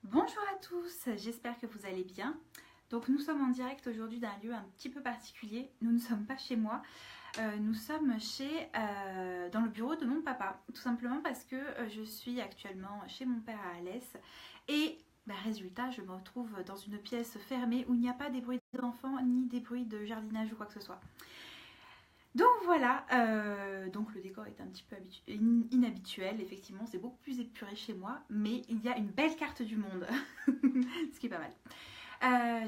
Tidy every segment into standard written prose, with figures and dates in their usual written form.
Bonjour à tous, j'espère que vous allez bien. Donc nous sommes en direct aujourd'hui d'un lieu un petit peu particulier. Nous ne sommes pas chez moi, nous sommes dans le bureau de mon papa. Tout simplement parce que je suis actuellement chez mon père à Alès. Et résultat, je me retrouve dans une pièce fermée où il n'y a pas des bruits d'enfants ni des bruits de jardinage ou quoi que ce soit. Donc voilà, donc le décor est un petit peu inhabituel, effectivement c'est beaucoup plus épuré chez moi, mais il y a une belle carte du monde, ce qui est pas mal.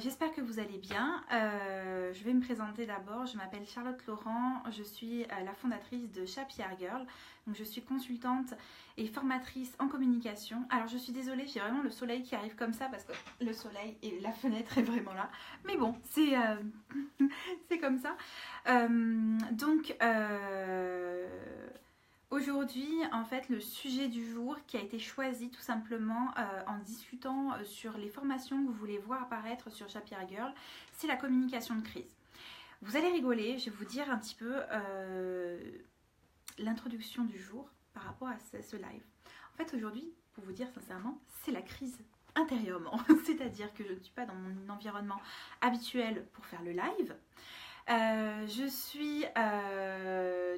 J'espère que vous allez bien. Je vais me présenter d'abord. Je m'appelle Charlotte Laurent. Je suis la fondatrice de Chapier Girl. Donc, je suis consultante et formatrice en communication. Alors, je suis désolée, j'ai vraiment le soleil qui arrive comme ça parce que le soleil et la fenêtre est vraiment là. Mais bon, c'est comme ça. Aujourd'hui, en fait, le sujet du jour qui a été choisi tout simplement en discutant sur les formations que vous voulez voir apparaître sur Chapier Girl, c'est la communication de crise. Vous allez rigoler, je vais vous dire un petit peu l'introduction du jour par rapport à ce live. En fait, aujourd'hui, pour vous dire sincèrement, c'est la crise intérieurement. C'est-à-dire que je ne suis pas dans mon environnement habituel pour faire le live. Je suis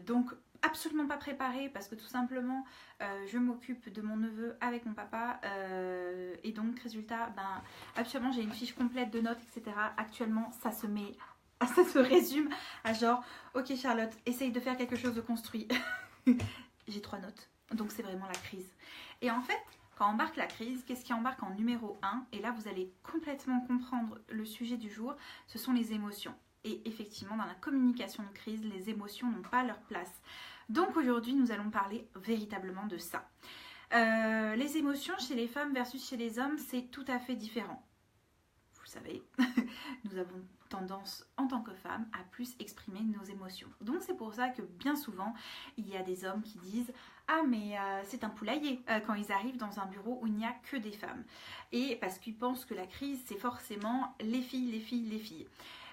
donc absolument pas préparée parce que tout simplement je m'occupe de mon neveu avec mon papa et donc résultat actuellement j'ai une fiche complète de notes etc. Actuellement ça se résume à genre ok Charlotte essaye de faire quelque chose de construit. J'ai 3 notes donc c'est vraiment la crise et en fait quand embarque la crise, qu'est-ce qui embarque en numéro 1 et là vous allez complètement comprendre le sujet du jour, ce sont les émotions. Et effectivement, dans la communication de crise, les émotions n'ont pas leur place. Donc aujourd'hui, nous allons parler véritablement de ça. Les émotions chez les femmes versus chez les hommes, c'est tout à fait différent. Vous le savez, nous avons tendance en tant que femmes à plus exprimer nos émotions. Donc c'est pour ça que bien souvent, il y a des hommes qui disent « Ah mais c'est un poulailler » quand ils arrivent dans un bureau où il n'y a que des femmes. Et parce qu'ils pensent que la crise, c'est forcément les filles, les filles, les filles.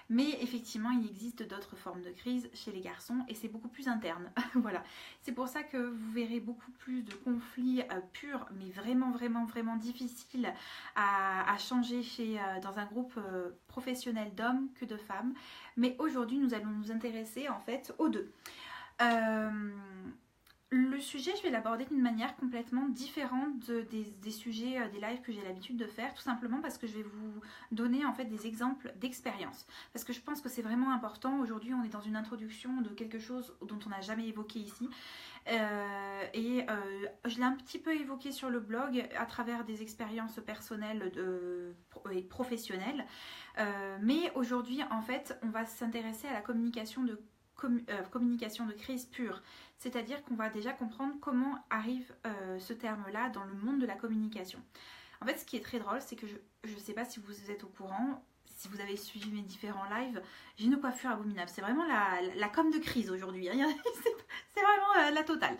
Mais effectivement, il existe d'autres formes de crise chez les garçons et c'est beaucoup plus interne. Voilà. C'est pour ça que vous verrez beaucoup plus de conflits purs, mais vraiment, vraiment, vraiment difficiles à changer dans un groupe professionnel d'hommes que de femmes. Mais aujourd'hui, nous allons nous intéresser en fait aux deux. Le sujet, je vais l'aborder d'une manière complètement différente des sujets, des lives que j'ai l'habitude de faire, tout simplement parce que je vais vous donner en fait des exemples d'expérience. Parce que je pense que c'est vraiment important. Aujourd'hui, on est dans une introduction de quelque chose dont on n'a jamais évoqué ici. Je l'ai un petit peu évoqué sur le blog à travers des expériences personnelles et professionnelles. Mais aujourd'hui, en fait, on va s'intéresser à la communication de crise pure. C'est-à-dire qu'on va déjà comprendre comment arrive ce terme-là dans le monde de la communication. En fait, ce qui est très drôle, c'est que je ne sais pas si vous êtes au courant, si vous avez suivi mes différents lives, j'ai une coiffure abominable. C'est vraiment la com de crise aujourd'hui. Hein. C'est vraiment la totale.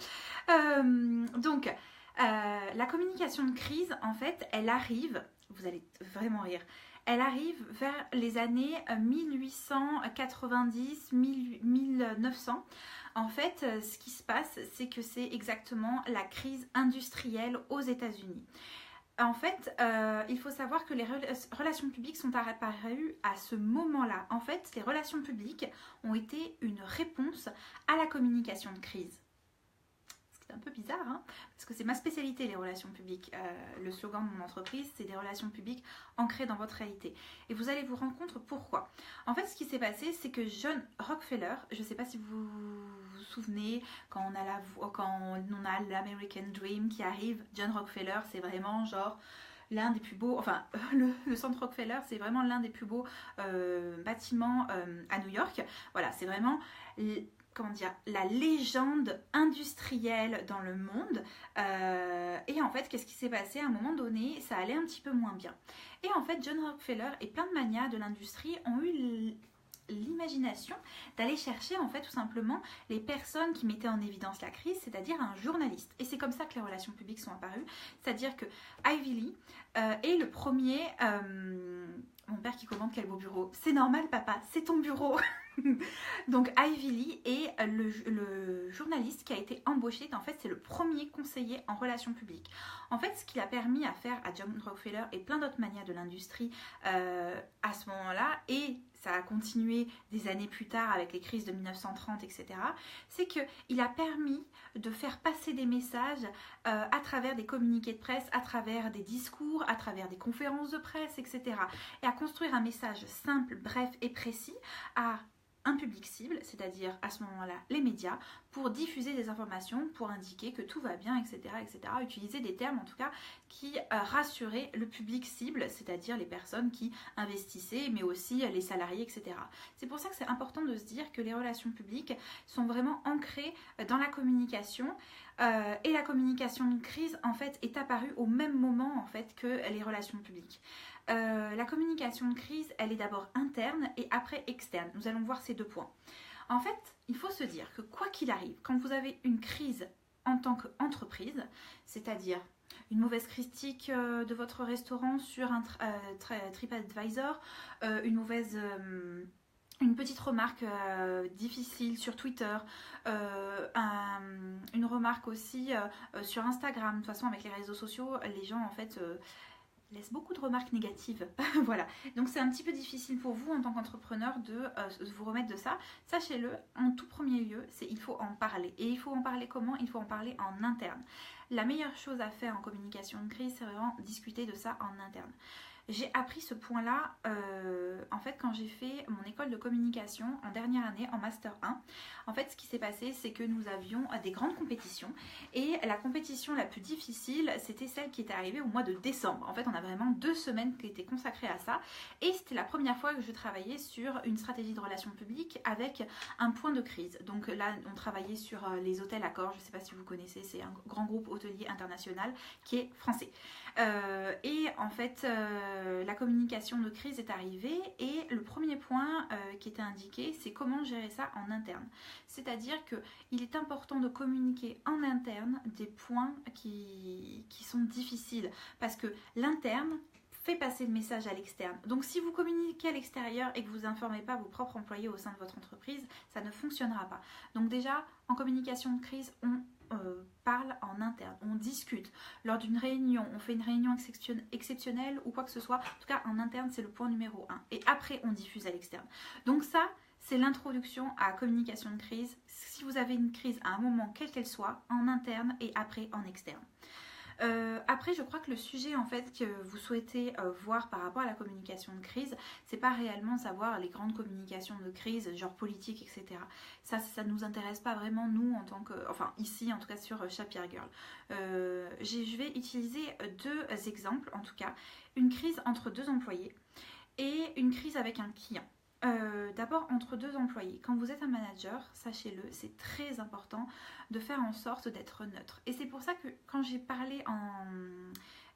La communication de crise, en fait, elle arrive, vous allez vraiment rire, elle arrive vers les années 1890-1900. En fait, ce qui se passe, c'est que c'est exactement la crise industrielle aux États-Unis. En fait, il faut savoir que les relations publiques sont apparues à ce moment-là. En fait, les relations publiques ont été une réponse à la communication de crise. C'est un peu bizarre, hein, parce que c'est ma spécialité, les relations publiques. Le slogan de mon entreprise, c'est des relations publiques ancrées dans votre réalité. Et vous allez vous rendre compte pourquoi. En fait, ce qui s'est passé, c'est que John Rockefeller, je ne sais pas si vous vous souvenez, quand on a l'American Dream qui arrive, John Rockefeller, c'est vraiment genre l'un des plus beaux, enfin le centre Rockefeller, c'est vraiment l'un des plus beaux bâtiments à New York. Voilà, c'est vraiment comment dire, la légende industrielle dans le monde. Et en fait, qu'est-ce qui s'est passé? À un moment donné, ça allait un petit peu moins bien. Et en fait, John Rockefeller et plein de magnats de l'industrie ont eu l'imagination d'aller chercher en fait tout simplement les personnes qui mettaient en évidence la crise, c'est-à-dire un journaliste. Et c'est comme ça que les relations publiques sont apparues, c'est-à-dire que Ivy Lee est le premier... mon père qui commande quel beau bureau. C'est normal papa, c'est ton bureau. Donc Ivy Lee est le journaliste qui a été embauché. En fait, c'est le premier conseiller en relations publiques. En fait, ce qu'il a permis à faire à John Rockefeller et plein d'autres manières de l'industrie à ce moment-là, et ça a continué des années plus tard avec les crises de 1930, etc., c'est qu'il a permis de faire passer des messages à travers des communiqués de presse, à travers des discours, à travers des conférences de presse, etc., et à construire un message simple, bref et précis à un public cible, c'est-à-dire à ce moment-là les médias, pour diffuser des informations, pour indiquer que tout va bien, etc., etc. Utiliser des termes en tout cas qui rassuraient le public cible, c'est-à-dire les personnes qui investissaient, mais aussi les salariés, etc. C'est pour ça que c'est important de se dire que les relations publiques sont vraiment ancrées dans la communication, et la communication de crise en fait est apparue au même moment en fait que les relations publiques. La communication de crise, elle est d'abord interne et après externe. Nous allons voir ces deux points. En fait, il faut se dire que quoi qu'il arrive, quand vous avez une crise en tant qu'entreprise, c'est-à-dire une mauvaise critique de votre restaurant sur un TripAdvisor, une petite remarque difficile sur Twitter, une remarque aussi sur Instagram. De toute façon, avec les réseaux sociaux, les gens en fait laisse beaucoup de remarques négatives. Voilà, donc c'est un petit peu difficile pour vous en tant qu'entrepreneur de vous remettre de ça. Sachez-le, en tout premier lieu, il faut en parler. Et il faut en parler comment? Il faut en parler en interne. La meilleure chose à faire en communication de crise, c'est vraiment discuter de ça en interne. J'ai appris ce point-là en fait quand j'ai fait mon école de communication en dernière année en Master 1. En fait, ce qui s'est passé, c'est que nous avions des grandes compétitions et la compétition la plus difficile, c'était celle qui était arrivée au mois de décembre. En fait, on a vraiment 2 semaines qui étaient consacrées à ça et c'était la première fois que je travaillais sur une stratégie de relations publiques avec un point de crise. Donc là, on travaillait sur les hôtels Accor, je ne sais pas si vous connaissez, c'est un grand groupe hôtelier international qui est français. Et en fait, la communication de crise est arrivée et le premier point qui était indiqué, c'est comment gérer ça en interne. C'est-à-dire qu'il est important de communiquer en interne des points qui sont difficiles parce que l'interne fait passer le message à l'externe. Donc si vous communiquez à l'extérieur et que vous n'informez pas vos propres employés au sein de votre entreprise, ça ne fonctionnera pas. Donc déjà, en communication de crise, on parle en interne, on discute. Lors d'une réunion, on fait une réunion exceptionnelle ou quoi que ce soit. En tout cas, en interne, c'est le point numéro 1. Et après, on diffuse à l'externe. Donc ça, c'est l'introduction à la communication de crise. Si vous avez une crise à un moment, quelle qu'elle soit, en interne et après en externe. Après, je crois que le sujet en fait que vous souhaitez voir par rapport à la communication de crise, c'est pas réellement savoir les grandes communications de crise, genre politique, etc. Ça ne nous intéresse pas vraiment nous en tant que, enfin ici en tout cas sur Shapeir Girl. Je vais utiliser 2 exemples en tout cas, une crise entre 2 employés et une crise avec un client. D'abord entre 2 employés. Quand vous êtes un manager, sachez-le, c'est très important de faire en sorte d'être neutre. Et c'est pour ça que quand j'ai parlé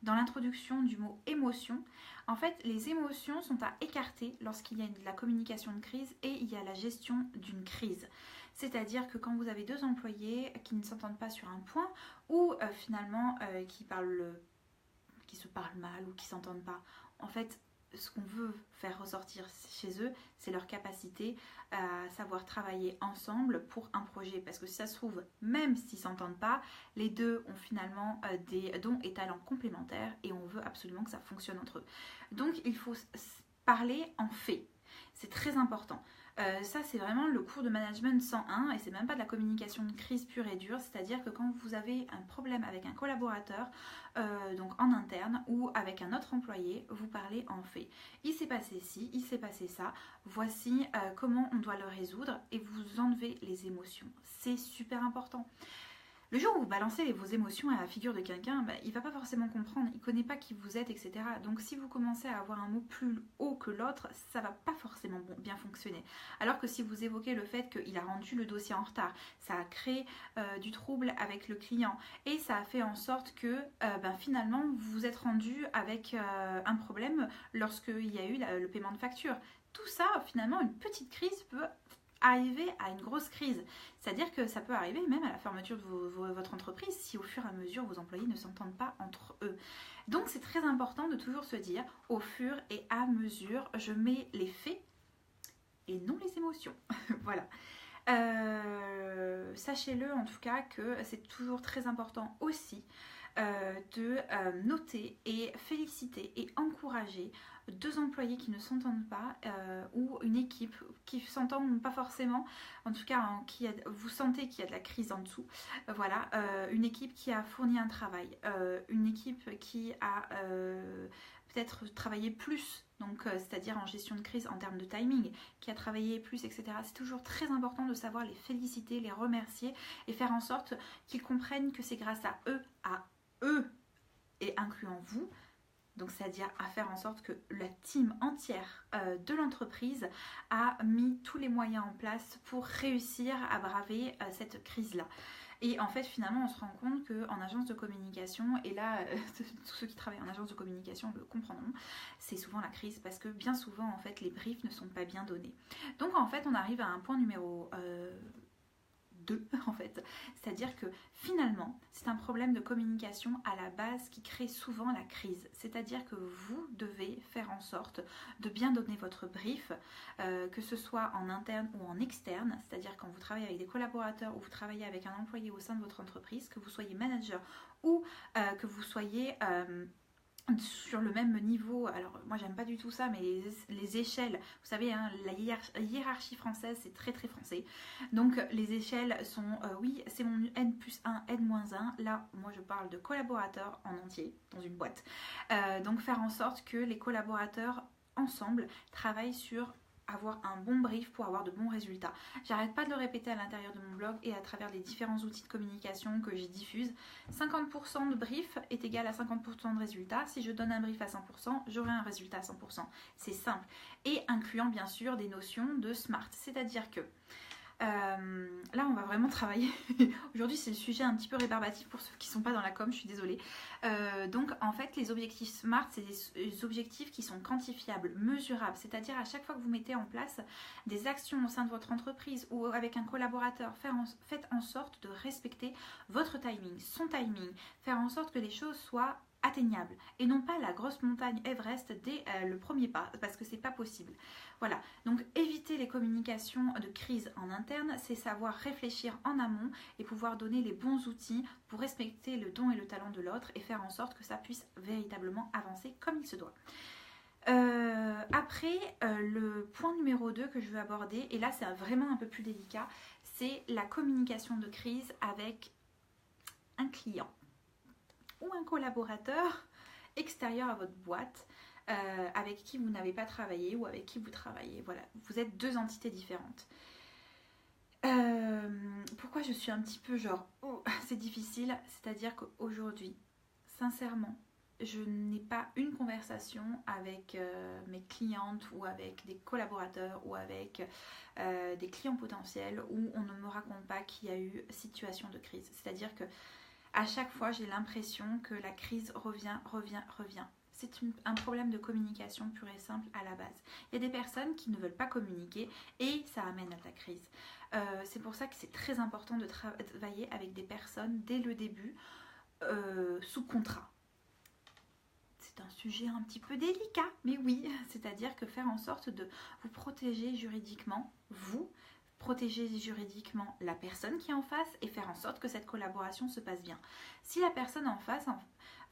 dans l'introduction du mot émotion, en fait les émotions sont à écarter lorsqu'il y a de la communication de crise et il y a la gestion d'une crise. C'est-à-dire que quand vous avez 2 employés qui ne s'entendent pas sur un point ou finalement qui se parlent mal ou qui ne s'entendent pas, en fait ce qu'on veut faire ressortir chez eux, c'est leur capacité à savoir travailler ensemble pour un projet. Parce que si ça se trouve, même s'ils ne s'entendent pas, les deux ont finalement des dons et talents complémentaires et on veut absolument que ça fonctionne entre eux. Donc il faut parler en fait. C'est très important. Ça, c'est vraiment le cours de management 101 et c'est même pas de la communication de crise pure et dure. C'est-à-dire que quand vous avez un problème avec un collaborateur, donc en interne ou avec un autre employé, vous parlez en fait. Il s'est passé ci, il s'est passé ça. Voici comment on doit le résoudre et vous enlevez les émotions. C'est super important. Le jour où vous balancez vos émotions à la figure de quelqu'un, il ne va pas forcément comprendre, il ne connaît pas qui vous êtes, etc. Donc si vous commencez à avoir un mot plus haut que l'autre, ça ne va pas forcément bien fonctionner. Alors que si vous évoquez le fait qu'il a rendu le dossier en retard, ça a créé du trouble avec le client et ça a fait en sorte que finalement vous vous êtes rendu avec un problème lorsqu'il y a eu le paiement de facture. Tout ça, finalement, une petite crise peut arriver à une grosse crise. C'est-à-dire que ça peut arriver même à la fermeture de votre entreprise si au fur et à mesure vos employés ne s'entendent pas entre eux. Donc c'est très important de toujours se dire au fur et à mesure, je mets les faits et non les émotions. Voilà. Sachez-le en tout cas que c'est toujours très important aussi de noter et féliciter et encourager deux employés qui ne s'entendent pas ou une équipe qui s'entend pas forcément, en tout cas vous sentez qu'il y a de la crise en dessous, voilà, une équipe qui a fourni un travail, une équipe qui a peut-être travaillé plus, donc c'est-à-dire en gestion de crise en termes de timing, qui a travaillé plus, etc. C'est toujours très important de savoir les féliciter, les remercier et faire en sorte qu'ils comprennent que c'est grâce à eux et incluant vous, donc c'est-à-dire à faire en sorte que la team entière de l'entreprise a mis tous les moyens en place pour réussir à braver cette crise-là. Et en fait, finalement, on se rend compte qu'en agence de communication, et là, tous ceux qui travaillent en agence de communication le comprendront, c'est souvent la crise parce que bien souvent, en fait, les briefs ne sont pas bien donnés. Donc, en fait, on arrive à un point numéro 2 en fait, c'est-à-dire que finalement c'est un problème de communication à la base qui crée souvent la crise, c'est-à-dire que vous devez faire en sorte de bien donner votre brief, que ce soit en interne ou en externe, c'est-à-dire quand vous travaillez avec des collaborateurs ou vous travaillez avec un employé au sein de votre entreprise, que vous soyez manager ou que vous soyez sur le même niveau. Alors moi j'aime pas du tout ça, mais les échelles, vous savez hein, la hiérarchie française c'est très très français, donc les échelles sont oui c'est mon N+1, N-1, là moi je parle de collaborateurs en entier dans une boîte, donc faire en sorte que les collaborateurs ensemble travaillent sur avoir un bon brief pour avoir de bons résultats. J'arrête pas de le répéter à l'intérieur de mon blog et à travers les différents outils de communication que j'y diffuse. 50% de brief est égal à 50% de résultats. Si je donne un brief à 100%, j'aurai un résultat à 100%. C'est simple. Et incluant bien sûr des notions de SMART. C'est-à-dire que là on va vraiment travailler. Aujourd'hui c'est le sujet un petit peu rébarbatif pour ceux qui ne sont pas dans la com, je suis désolée. Donc en fait les objectifs SMART c'est des objectifs qui sont quantifiables, mesurables, c'est-à-dire à chaque fois que vous mettez en place des actions au sein de votre entreprise ou avec un collaborateur, faites en sorte de respecter votre timing, son timing, faire en sorte que les choses soient atteignable et non pas la grosse montagne Everest dès le premier pas parce que c'est pas possible. Voilà, donc éviter les communications de crise en interne, c'est savoir réfléchir en amont et pouvoir donner les bons outils pour respecter le don et le talent de l'autre et faire en sorte que ça puisse véritablement avancer comme il se doit. Après, le point numéro 2 que je veux aborder, et là c'est vraiment un peu plus délicat, c'est la communication de crise avec un client ou un collaborateur extérieur à votre boîte avec qui vous n'avez pas travaillé ou avec qui vous travaillez. Voilà, vous êtes deux entités différentes. Pourquoi je suis un petit peu genre oh, c'est difficile, c'est-à-dire qu'aujourd'hui, sincèrement, je n'ai pas une conversation avec mes clientes ou avec des collaborateurs ou avec des clients potentiels où on ne me raconte pas qu'il y a eu situation de crise. C'est-à-dire que à chaque fois, j'ai l'impression que la crise revient. C'est un problème de communication pur et simple à la base. Il y a des personnes qui ne veulent pas communiquer et ça amène à la crise. C'est pour ça que c'est très important de travailler avec des personnes dès le début sous contrat. C'est un sujet un petit peu délicat, mais oui, c'est-à-dire que faire en sorte de vous protéger juridiquement, vous, protéger juridiquement la personne qui est en face et faire en sorte que cette collaboration se passe bien. Si la personne en face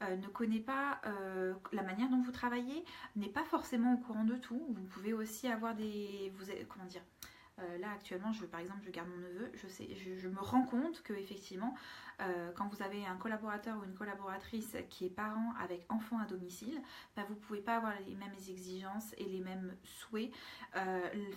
ne connaît pas la manière dont vous travaillez, n'est pas forcément au courant de tout, vous pouvez aussi avoir des... comment dire là actuellement, par exemple, je garde mon neveu, je me rends compte que effectivement, quand vous avez un collaborateur ou une collaboratrice qui est parent avec enfant à domicile, bah, vous ne pouvez pas avoir les mêmes exigences et les mêmes souhaits,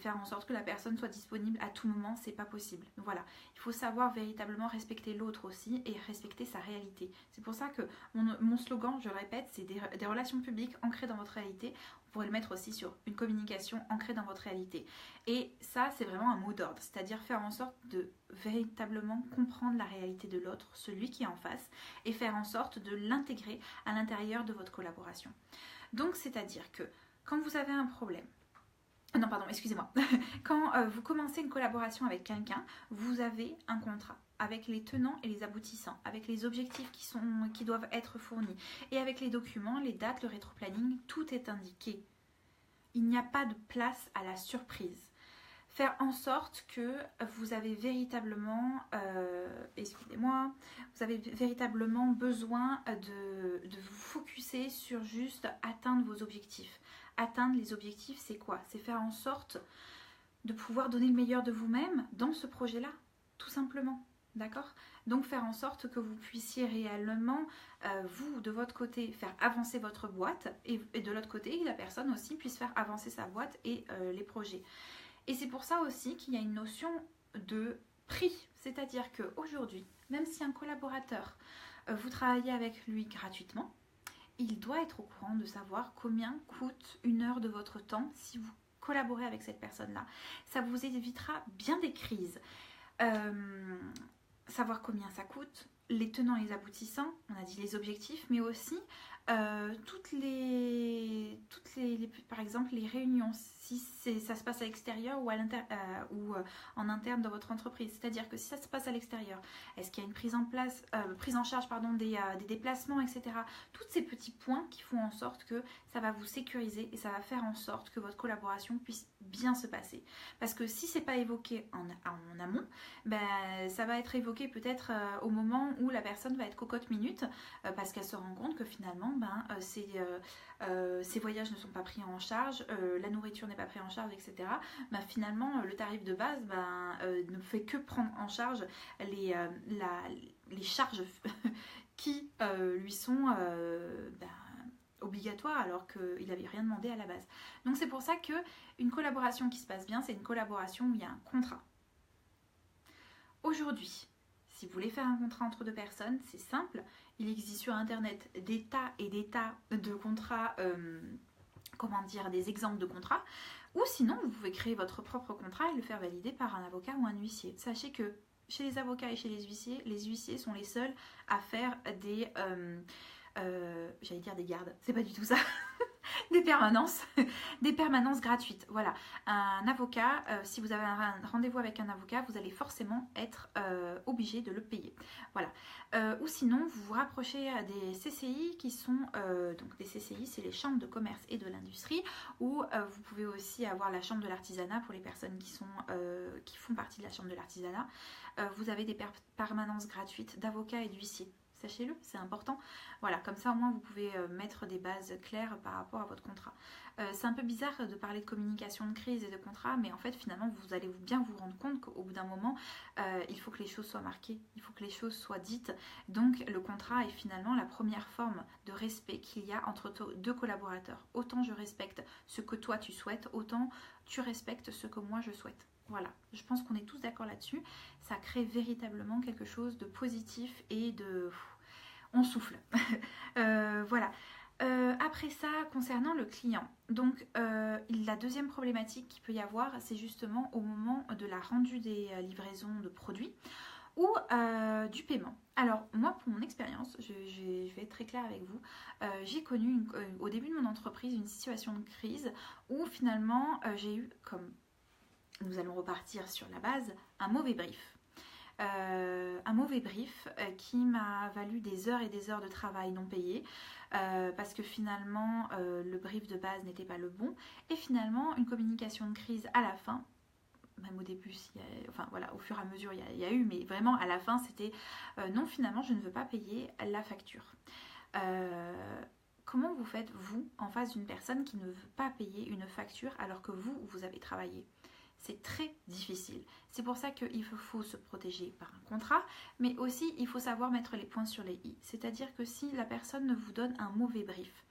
faire en sorte que la personne soit disponible à tout moment, c'est pas possible. Voilà, il faut savoir véritablement respecter l'autre aussi et respecter sa réalité. C'est pour ça que mon slogan, je le répète, c'est des relations publiques ancrées dans votre réalité. Vous pourrez le mettre aussi sur une communication ancrée dans votre réalité. Et ça, c'est vraiment un mot d'ordre, c'est-à-dire faire en sorte de véritablement comprendre la réalité de l'autre, celui qui est en face, et faire en sorte de l'intégrer à l'intérieur de votre collaboration. Donc, c'est-à-dire que quand vous avez un problème, non, pardon, excusez-moi, quand vous commencez une collaboration avec quelqu'un, vous avez un contrat avec les tenants et les aboutissants, avec les objectifs qui doivent être fournis et avec les documents, les dates, le rétroplanning, tout est indiqué. Il n'y a pas de place à la surprise. faire en sorte que vous avez véritablement, excusez-moi, vous avez véritablement besoin de vous focuser sur juste atteindre vos objectifs. Atteindre les objectifs, c'est quoi? C'est faire en sorte de pouvoir donner le meilleur de vous-même dans ce projet-là, tout simplement. D'accord? Donc faire en sorte que vous puissiez réellement, vous, de votre côté, faire avancer votre boîte et de l'autre côté, la personne aussi puisse faire avancer sa boîte et les projets. Et c'est pour ça aussi qu'il y a une notion de prix. C'est-à-dire qu'aujourd'hui, même si un collaborateur, vous travaillez avec lui gratuitement, il doit être au courant de savoir combien coûte une heure de votre temps si vous collaborez avec cette personne-là. Ça vous évitera bien des crises. Savoir combien ça coûte, les tenants et les aboutissants, on a dit les objectifs, mais aussi toutes les par exemple les réunions, si ça se passe à l'extérieur ou, en interne dans votre entreprise. C'est-à-dire que si ça se passe à l'extérieur, est-ce qu'il y a une prise en charge des déplacements, etc. Tous ces petits points qui font en sorte que ça va vous sécuriser et ça va faire en sorte que votre collaboration puisse bien se passer. Parce que si c'est pas évoqué en amont, ben, ça va être évoqué peut-être au moment où la personne va être cocotte minute parce qu'elle se rend compte que finalement ces voyages ne sont pas pris en charge, la nourriture n'est pas prise en charge, etc. Ben, finalement, le tarif de base ne fait que prendre en charge les charges qui lui sont obligatoires alors qu'il n'avait rien demandé à la base. Donc c'est pour ça qu'une collaboration qui se passe bien, c'est une collaboration où il y a un contrat. Aujourd'hui, si vous voulez faire un contrat entre deux personnes, c'est simple. Il existe sur internet des tas et des tas de contrats, des exemples de contrats. Ou sinon, vous pouvez créer votre propre contrat et le faire valider par un avocat ou un huissier. Sachez que chez les avocats et chez les huissiers sont les seuls à faire j'allais dire des gardes, c'est pas du tout ça. des permanences gratuites. Voilà, un avocat, si vous avez un rendez-vous avec un avocat, vous allez forcément être obligé de le payer. Voilà. Ou sinon, vous vous rapprochez des CCI qui sont, donc des CCI, c'est les chambres de commerce et de l'industrie, ou vous pouvez aussi avoir la chambre de l'artisanat pour les personnes qui font partie de la chambre de l'artisanat. Vous avez des permanences gratuites d'avocats et d'huissiers. Sachez-le, c'est important. Voilà, comme ça au moins vous pouvez mettre des bases claires par rapport à votre contrat. C'est un peu bizarre de parler de communication de crise et de contrat, mais en fait finalement vous allez bien vous rendre compte qu'au bout d'un moment, il faut que les choses soient marquées, il faut que les choses soient dites. Donc le contrat est finalement la première forme de respect qu'il y a entre deux collaborateurs. Autant je respecte ce que toi tu souhaites, autant tu respectes ce que moi je souhaite. Voilà, je pense qu'on est tous d'accord là-dessus. Ça crée véritablement quelque chose de positif et de... On souffle. Voilà. Après ça, concernant le client, donc la deuxième problématique qu'il peut y avoir, c'est justement au moment de la rendue des livraisons de produits ou du paiement. Alors moi, pour mon expérience, je vais être très claire avec vous, j'ai connu au début de mon entreprise une situation de crise où finalement j'ai eu, comme nous allons repartir sur la base, un mauvais brief. Qui m'a valu des heures et des heures de travail non payées parce que finalement le brief de base n'était pas le bon et finalement une communication de crise à la fin, même au début, au fur et à mesure il y a eu, mais vraiment à la fin c'était non, finalement je ne veux pas payer la facture. Comment vous faites vous en face d'une personne qui ne veut pas payer une facture alors que vous avez travaillé? C'est très difficile. C'est pour ça qu'il faut se protéger par un contrat, mais aussi il faut savoir mettre les points sur les i. C'est-à-dire que si la personne ne vous donne un mauvais brief,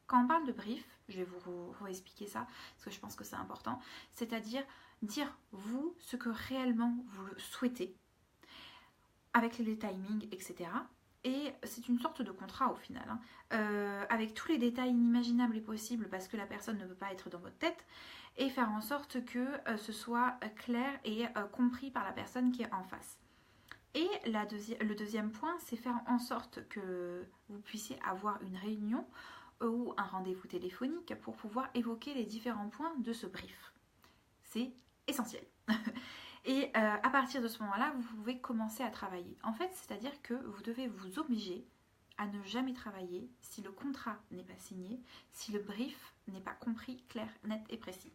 quand on parle de brief, je vais vous expliquer ça, parce que je pense que c'est important, c'est-à-dire dire vous ce que réellement vous le souhaitez, avec les timings, etc. Et c'est une sorte de contrat au final, avec tous les détails inimaginables et possibles, parce que la personne ne peut pas être dans votre tête, et faire en sorte que ce soit clair et compris par la personne qui est en face. Et le deuxième point, c'est faire en sorte que vous puissiez avoir une réunion ou un rendez-vous téléphonique pour pouvoir évoquer les différents points de ce brief. C'est essentiel. Et à partir de ce moment-là, vous pouvez commencer à travailler. En fait, c'est-à-dire que vous devez vous obliger à ne jamais travailler si le contrat n'est pas signé, si le brief n'est pas compris, clair, net et précis.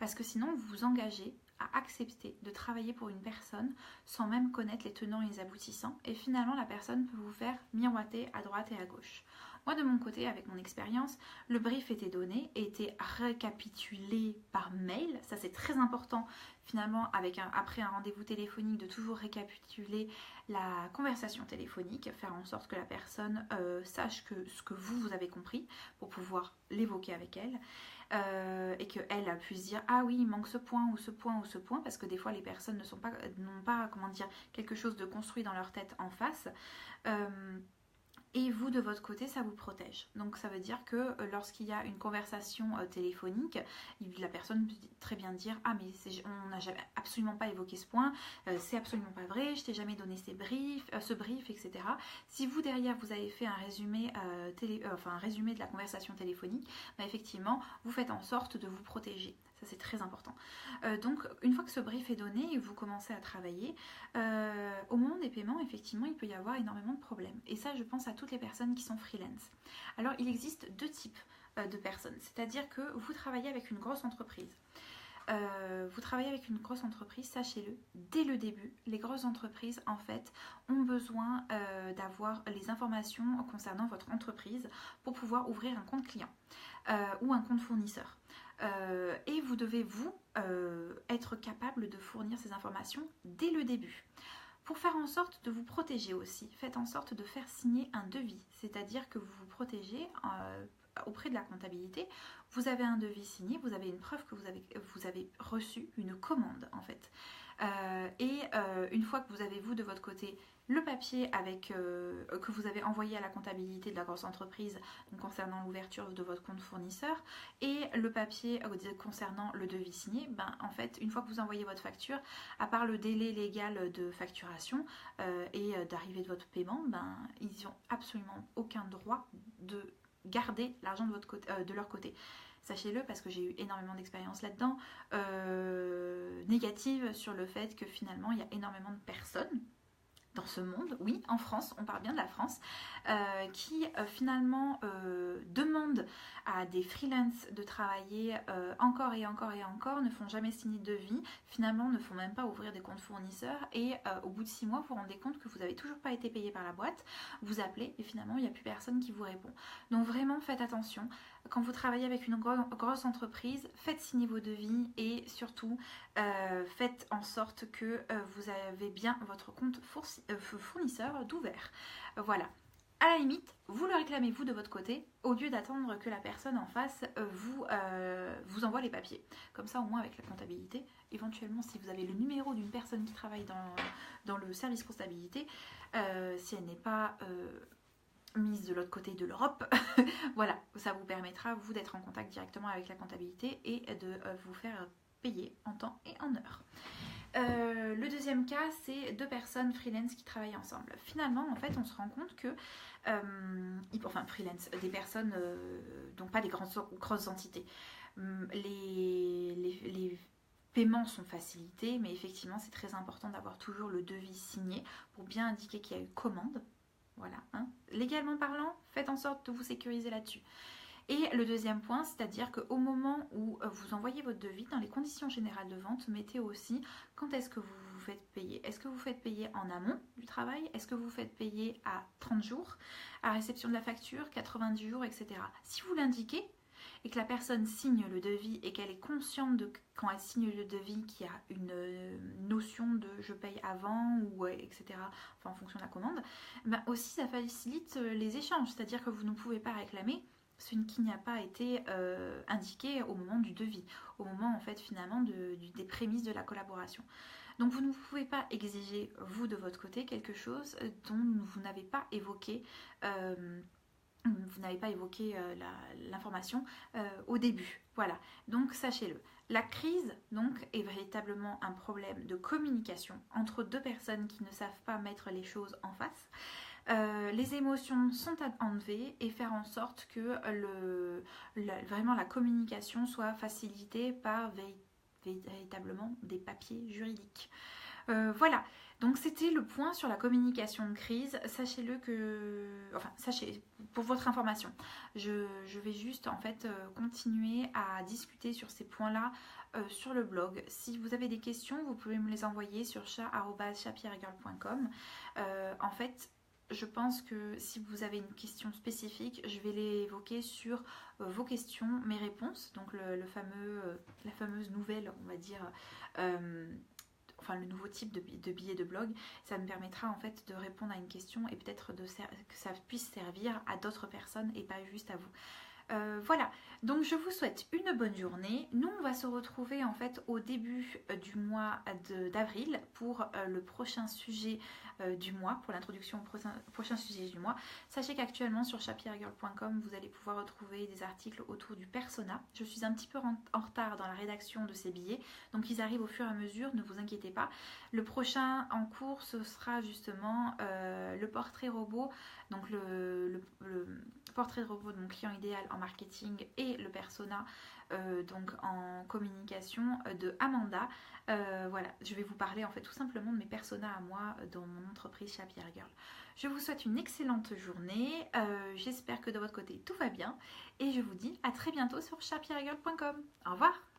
parce que sinon vous vous engagez à accepter de travailler pour une personne sans même connaître les tenants et les aboutissants, et finalement la personne peut vous faire miroiter à droite et à gauche. Moi de mon côté, avec mon expérience, le brief était donné, était récapitulé par mail, ça c'est très important finalement après un rendez-vous téléphonique de toujours récapituler la conversation téléphonique, faire en sorte que la personne sache ce que vous avez compris pour pouvoir l'évoquer avec elle. Et qu'elle puisse dire ah oui il manque ce point ou ce point ou ce point, parce que des fois les personnes n'ont pas comment dire, quelque chose de construit dans leur tête en face. Et vous, de votre côté, ça vous protège. Donc ça veut dire que lorsqu'il y a une conversation téléphonique, la personne peut très bien dire « Ah mais on n'a absolument pas évoqué ce point, c'est absolument pas vrai, je t'ai jamais donné ce brief, etc. » Si vous, derrière, vous avez fait un résumé, un résumé de la conversation téléphonique, bah, effectivement, vous faites en sorte de vous protéger. Ça, c'est très important. Donc, une fois que ce brief est donné et vous commencez à travailler, au moment des paiements, effectivement, il peut y avoir énormément de problèmes. Et ça, je pense à toutes les personnes qui sont freelance. Alors, il existe deux types de personnes. C'est-à-dire que vous travaillez avec une grosse entreprise. Sachez-le, dès le début, les grosses entreprises, en fait, ont besoin d'avoir les informations concernant votre entreprise pour pouvoir ouvrir un compte client ou un compte fournisseur. Et vous devez, être capable de fournir ces informations dès le début. Pour faire en sorte de vous protéger aussi, faites en sorte de faire signer un devis, c'est-à-dire que vous vous protégez auprès de la comptabilité. Vous avez un devis signé, vous avez une preuve que vous avez reçu une commande en fait. Une fois que vous avez, vous, de votre côté, le papier que vous avez envoyé à la comptabilité de la grosse entreprise concernant l'ouverture de votre compte fournisseur et le papier concernant le devis signé, en fait, une fois que vous envoyez votre facture, à part le délai légal de facturation et d'arrivée de votre paiement, ils n'ont absolument aucun droit de garder l'argent de leur côté. Sachez-le, parce que j'ai eu énormément d'expérience là-dedans, négative sur le fait que finalement il y a énormément de personnes dans ce monde, oui, en France, on parle bien de la France, qui finalement demandent à des freelances de travailler encore et encore et encore, ne font jamais signer de devis, finalement ne font même pas ouvrir des comptes fournisseurs et au bout de 6 mois, vous vous rendez compte que vous n'avez toujours pas été payé par la boîte, vous appelez et finalement il n'y a plus personne qui vous répond. Donc vraiment faites attention, quand vous travaillez avec une grosse entreprise, faites signer vos devis et surtout faites en sorte que vous avez bien votre compte fournisseur d'ouvert. Voilà. À la limite, vous le réclamez vous de votre côté, au lieu d'attendre que la personne en face vous envoie les papiers. Comme ça, au moins avec la comptabilité, éventuellement, si vous avez le numéro d'une personne qui travaille dans le service comptabilité, si elle n'est pas mise de l'autre côté de l'Europe, voilà, ça vous permettra, vous, d'être en contact directement avec la comptabilité et de vous faire payer en temps et en heure. Le deuxième cas, c'est deux personnes freelance qui travaillent ensemble. Finalement, en fait, on se rend compte que, freelance, des personnes, donc pas des grosses entités. Les paiements sont facilités, mais effectivement, c'est très important d'avoir toujours le devis signé pour bien indiquer qu'il y a eu commande. Voilà, hein. Légalement parlant, faites en sorte de vous sécuriser là-dessus. Et le deuxième point, c'est-à-dire qu'au moment où vous envoyez votre devis, dans les conditions générales de vente, mettez aussi quand est-ce que vous vous faites payer. Est-ce que vous faites payer en amont du travail? Est-ce que vous faites payer à 30 jours, à réception de la facture, 90 jours, etc. Si vous l'indiquez et que la personne signe le devis et qu'elle est consciente de quand elle signe le devis qu'il y a une notion de je paye avant ou etc. Enfin en fonction de la commande, aussi ça facilite les échanges, c'est-à-dire que vous ne pouvez pas réclamer ce qui n'a pas été indiqué au moment du devis, au moment en fait finalement des prémices de la collaboration. Donc vous ne pouvez pas exiger vous de votre côté quelque chose dont vous n'avez pas évoqué l'information au début. Voilà, donc sachez-le. La crise donc est véritablement un problème de communication entre deux personnes qui ne savent pas mettre les choses en face. Les émotions sont à enlever et faire en sorte que vraiment la communication soit facilitée par véritablement des papiers juridiques. Voilà, donc c'était le point sur la communication de crise. Sachez-le que, enfin, sachez, pour votre information, je vais juste en fait continuer à discuter sur ces points-là sur le blog. Si vous avez des questions, vous pouvez me les envoyer sur chat@chapierregirl.com. En fait, je pense que si vous avez une question spécifique, je vais l'évoquer sur vos questions, mes réponses, donc la fameuse nouvelle, on va dire, enfin le nouveau type de billet de blog. Ça me permettra en fait de répondre à une question et peut-être que ça puisse servir à d'autres personnes et pas juste à vous. Voilà, donc je vous souhaite une bonne journée. Nous, on va se retrouver en fait au début du mois d'avril pour le prochain sujet du mois, pour l'introduction au prochain sujet du mois. Sachez qu'actuellement sur chapierregirl.com, vous allez pouvoir retrouver des articles autour du persona. Je suis un petit peu en retard dans la rédaction de ces billets, donc ils arrivent au fur et à mesure, ne vous inquiétez pas. Le prochain en cours, ce sera justement le portrait robot, donc le portrait de robot de mon client idéal en marketing et le persona donc en communication de Amanda. Voilà, je vais vous parler en fait tout simplement de mes personas à moi dans mon entreprise chez Happy Hair Girl. Je vous souhaite une excellente journée. J'espère que de votre côté tout va bien et je vous dis à très bientôt sur chapierregirl.com. Au revoir.